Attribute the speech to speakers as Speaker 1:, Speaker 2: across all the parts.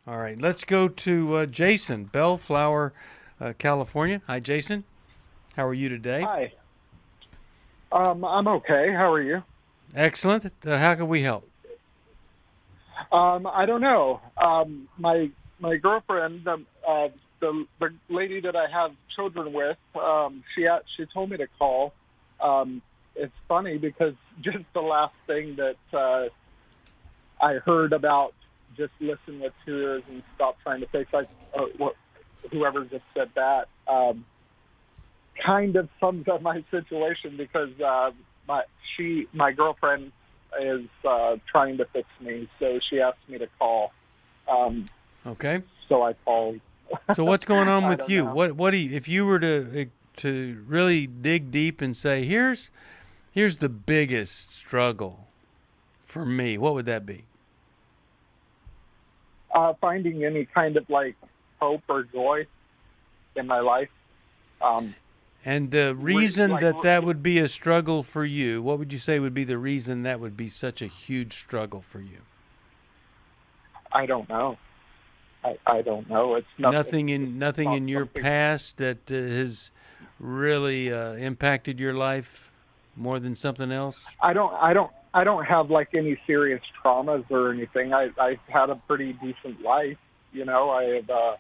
Speaker 1: All right, let's go to Jason, Bellflower, California. Hi, Jason. How are you today?
Speaker 2: Hi. I'm okay. How are you?
Speaker 1: Excellent. How can we help?
Speaker 2: I don't know. My girlfriend, the lady that I have children with, she told me to call. It's funny because just the last thing that I heard about just listen with two ears and stop trying to fix, like whoever just said that, kind of sums up my situation because my girlfriend is trying to fix me, so she asked me to call. Um,
Speaker 1: Okay.
Speaker 2: so I called.
Speaker 1: So what's going on
Speaker 2: I
Speaker 1: with
Speaker 2: don't
Speaker 1: you?
Speaker 2: know.
Speaker 1: What do you, if you were to really dig deep and say, here's the biggest struggle for me, what would that be?
Speaker 2: Finding any kind of like hope or joy in my life. Um,
Speaker 1: And the
Speaker 2: re-
Speaker 1: reason
Speaker 2: like
Speaker 1: that would be a struggle for you, what would you say would be the reason that would be such a huge struggle for you?
Speaker 2: I don't know. I don't know. It's nothing. It's
Speaker 1: Nothing
Speaker 2: not
Speaker 1: in your
Speaker 2: something.
Speaker 1: past that has really impacted your life more than something else?
Speaker 2: I don't have like any serious traumas or anything. I've had a pretty decent life. I have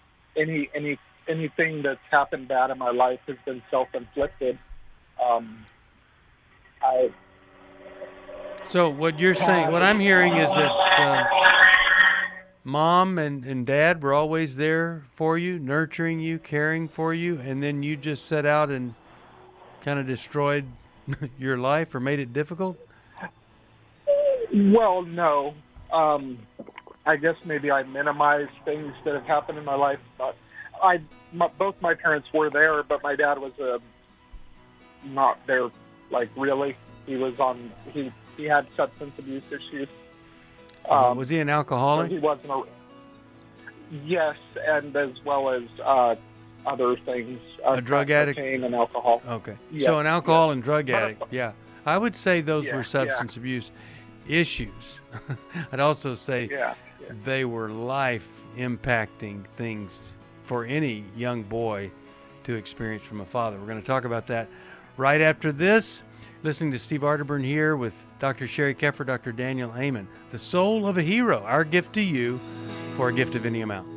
Speaker 2: anything that's happened bad in my life has been self-inflicted. Um, I
Speaker 1: So what you're saying, what I'm hearing is that mom and dad were always there for you, nurturing you, caring for you, and then you just set out and kind of destroyed your life or made it difficult?
Speaker 2: well, no. Um, I guess maybe I minimize things that have happened in my life. But both my parents were there, but my dad was not there. Like really, he was on. He had substance abuse issues.
Speaker 1: Was
Speaker 2: Um,
Speaker 1: he an
Speaker 2: so
Speaker 1: alcoholic?
Speaker 2: he wasn't a yes, and as well as other things,
Speaker 1: A
Speaker 2: crack
Speaker 1: drug addict?
Speaker 2: cocaine and alcohol.
Speaker 1: Okay. So
Speaker 2: Yes,
Speaker 1: an
Speaker 2: yes,
Speaker 1: alcohol and drug
Speaker 2: but
Speaker 1: addict, yeah. I would say those were
Speaker 2: yeah, yeah,
Speaker 1: substance abuse issues. I'd also say
Speaker 2: yeah, yeah.
Speaker 1: they were life impacting things for any young boy to experience from a father. We're going to talk about that right after this. Listening to Steve Arterburn here with Dr. Sheri Keffer, Dr. Daniel Amen. The soul of a hero, our gift to you for a gift of any amount.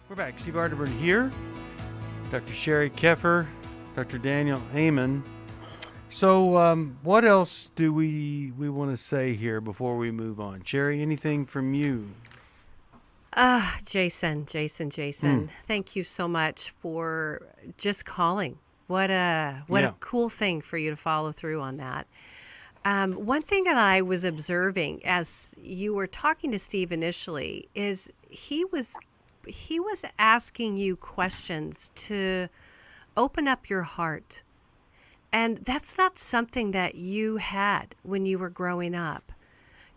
Speaker 1: We're back. Steve Arterburn here, Dr. Sheri Keffer, Dr. Daniel Amen. So what else do we want to say here before we move on? Sheri, anything from you?
Speaker 3: Jason, thank you so much for just calling. What a
Speaker 1: Yeah.
Speaker 3: cool thing for you to follow through on that. One thing that I was observing as you were talking to Steve initially is he was asking you questions to open up your heart. And that's not something that you had when you were growing up.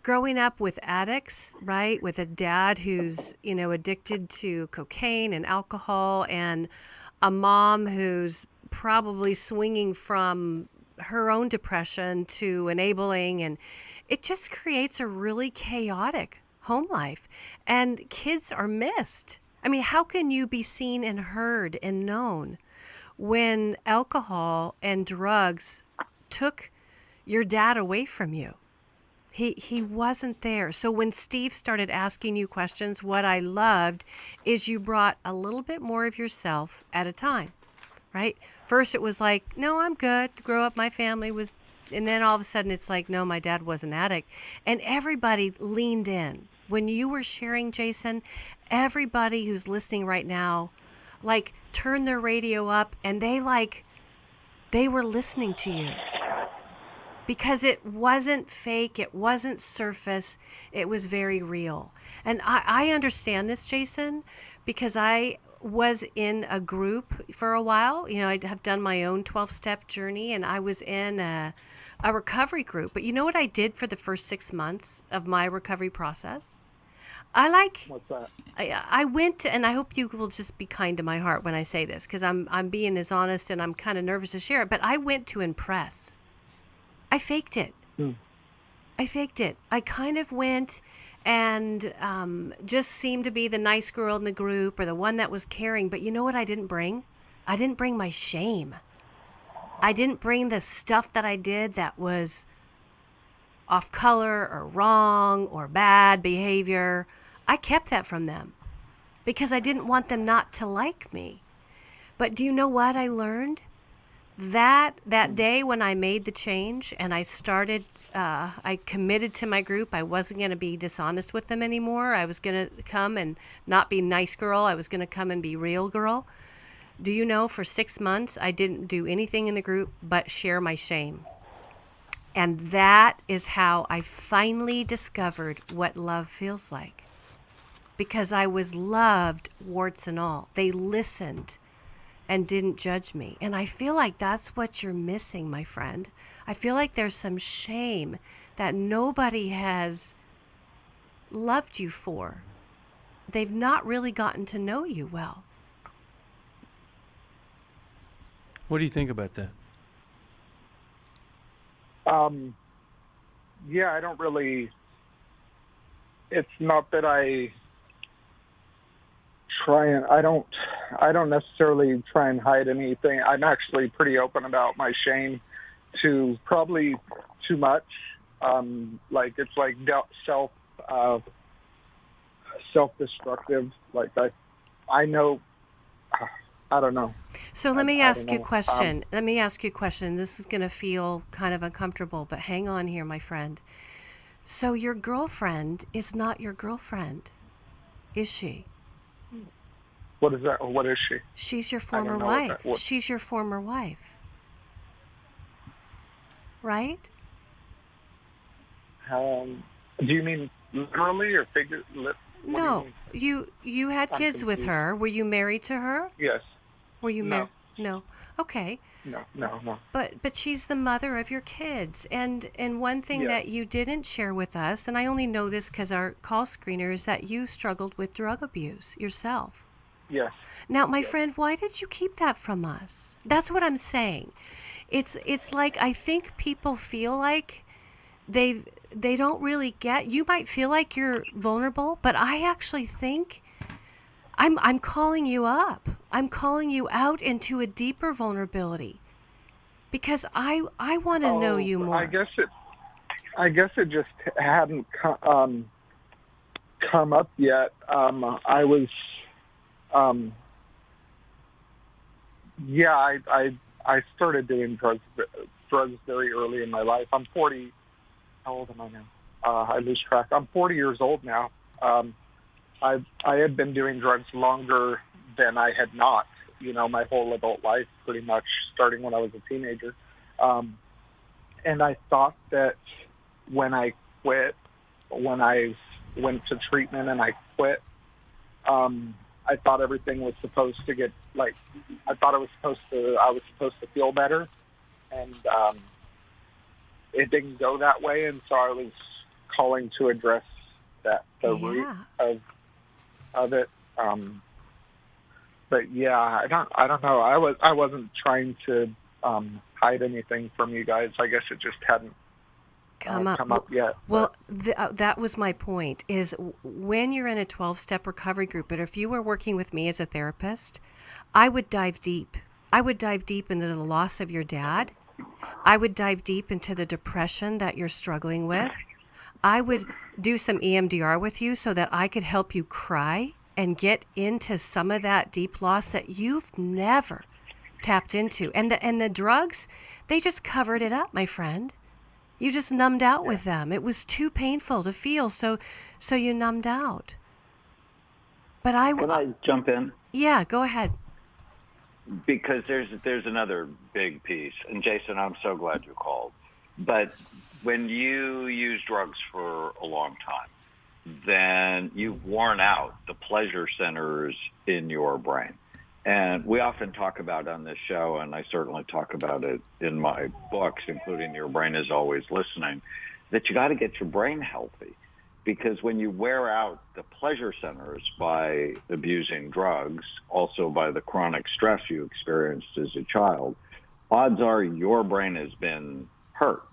Speaker 3: Growing up with addicts, right? With a dad who's, addicted to cocaine and alcohol, and a mom who's probably swinging from her own depression to enabling, and it just creates a really chaotic home life. And kids are missed. I mean, how can you be seen and heard and known when alcohol and drugs took your dad away from you? He wasn't there. So when Steve started asking you questions, what I loved is you brought a little bit more of yourself at a time, right? First it was like, no, I'm good. Grow up, my family was, and then all of a sudden it's like, no, my dad was an addict. And everybody leaned in. When you were sharing, Jason, everybody who's listening right now, like, turned their radio up and they were listening to you because it wasn't fake, it wasn't surface, it was very real. And I understand this, Jason, because I was in a group for a while. I have done my own 12-step journey, and I was in a recovery group. But you know what I did for the first 6 months of my recovery process? I like
Speaker 2: What's that?
Speaker 3: I went, and I hope you will just be kind to my heart when I say this, because I'm being as honest, and I'm kind of nervous to share it. But I went to impress. I faked it.
Speaker 2: Hmm.
Speaker 3: I faked it. I kind of went and just seemed to be the nice girl in the group or the one that was caring. But you know what I didn't bring? I didn't bring my shame. I didn't bring the stuff that I did that was off color or wrong or bad behavior. I kept that from them because I didn't want them not to like me. But do you know what I learned? That day when I made the change and I started, I committed to my group. I wasn't going to be dishonest with them anymore. I was going to come and not be nice girl. I was going to come and be real girl. Do you know, for 6 months, I didn't do anything in the group but share my shame. And that is how I finally discovered what love feels like. Because I was loved, warts and all. They listened and didn't judge me. And I feel like that's what you're missing, my friend. I feel like there's some shame that nobody has loved you for. They've not really gotten to know you well.
Speaker 1: What do you think about that?
Speaker 2: Yeah, I don't really, it's not that I don't necessarily try and hide anything. I'm actually pretty open about my shame, to probably too much. Like it's like self-destructive. Like I know, I don't know.
Speaker 3: So let me ask you a question. This is going to feel kind of uncomfortable, but hang on here, my friend. So your girlfriend is not your girlfriend, is she?
Speaker 2: What is that? What is she?
Speaker 3: She's your former wife. She's your former wife. Right?
Speaker 2: Do you mean literally or figuratively?
Speaker 3: No. You had kids with her. Were you married to her?
Speaker 2: Yes.
Speaker 3: Were you married? No. Okay.
Speaker 2: No.
Speaker 3: But she's the mother of your kids. And one thing that you didn't share with us, and I only know this because our call screener, is that you struggled with drug abuse yourself.
Speaker 2: Yes.
Speaker 3: Now, my friend, why did you keep that from us? That's what I'm saying. It's like, I think people feel like they don't really get. You might feel like you're vulnerable, but I actually think I'm calling you up. I'm calling you out into a deeper vulnerability because I want to know you more.
Speaker 2: I guess it just hadn't come up yet. I started doing drugs very early in my life. I'm 40. How old am I now? I lose track. I'm 40 years old now. I had been doing drugs longer than I had not, my whole adult life, pretty much starting when I was a teenager. And I thought that when I quit, when I went to treatment and I quit, I thought everything was supposed to get I was supposed to feel better, and it didn't go that way. And so I was calling to address the root of it. But yeah, I don't know. I wasn't trying to hide anything from you guys. I guess it just hadn't come up yet.
Speaker 3: Well, that was my point, is when you're in a 12-step recovery group, but if you were working with me as a therapist, I would dive deep. I would dive deep into the loss of your dad. I would dive deep into the depression that you're struggling with. I would do some EMDR with you so that I could help you cry and get into some of that deep loss that you've never tapped into. And the drugs, they just covered it up, my friend. You just numbed out with them. It was too painful to feel, so you numbed out. But
Speaker 4: Can I jump in?
Speaker 3: Yeah, go ahead.
Speaker 4: Because there's another big piece, and Jason, I'm so glad you called. But when you use drugs for a long time, then you've worn out the pleasure centers in your brain. And we often talk about on this show, and I certainly talk about it in my books, including Your Brain is Always Listening, that you got to get your brain healthy. Because when you wear out the pleasure centers by abusing drugs, also by the chronic stress you experienced as a child, odds are your brain has been hurt.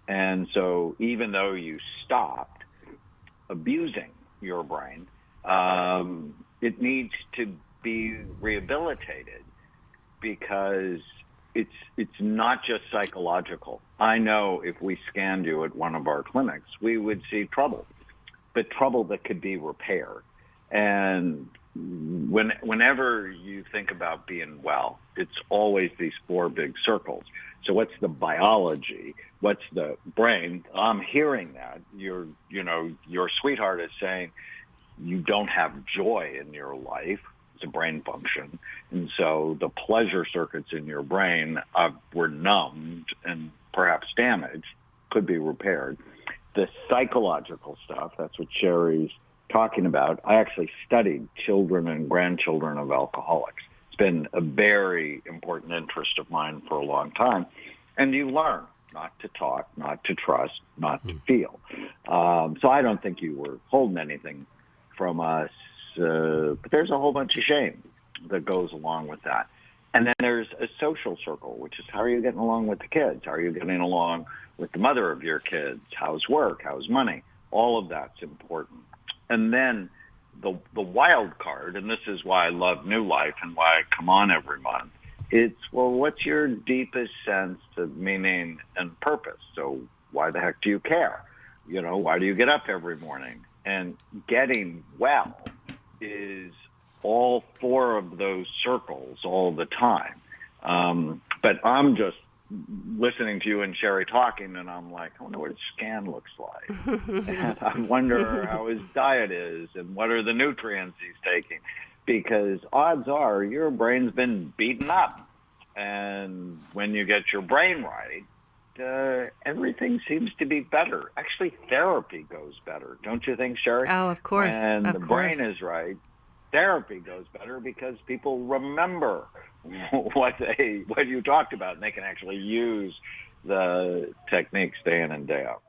Speaker 4: And so even though you stopped abusing your brain, it needs to be rehabilitated, because it's not just psychological. I know if we scanned you at one of our clinics, we would see trouble, but trouble that could be repaired. And whenever you think about being well, it's always these four big circles. So what's the biology? What's the brain? I'm hearing that. Your sweetheart is saying you don't have joy in your life. It's a brain function. And so the pleasure circuits in your brain were numbed and perhaps damaged, could be repaired. The psychological stuff, that's what Sheri's talking about. I actually studied children and grandchildren of alcoholics. It's been a very important interest of mine for a long time. And you learn not to talk, not to trust, not to feel. So I don't think you were holding anything from us. But there's a whole bunch of shame that goes along with that. And then there's a social circle, which is how are you getting along with the kids? How are you getting along with the mother of your kids? How's work? How's money? All of that's important. And then the wild card, and this is why I love New Life and why I come on every month, it's, well, what's your deepest sense of meaning and purpose? So why the heck do you care? Why do you get up every morning? And getting well is all four of those circles all the time. But I'm just listening to you and Sheri talking, and I'm like, I wonder what his scan looks like. And I wonder how his diet is and what are the nutrients he's taking. Because odds are your brain's been beaten up. And when you get your brain right, everything seems to be better. Actually, therapy goes better. Don't you think, Sheri?
Speaker 3: Oh, of course.
Speaker 4: And the brain is right. Therapy goes better because people remember what you talked about, and they can actually use the techniques day in and day out.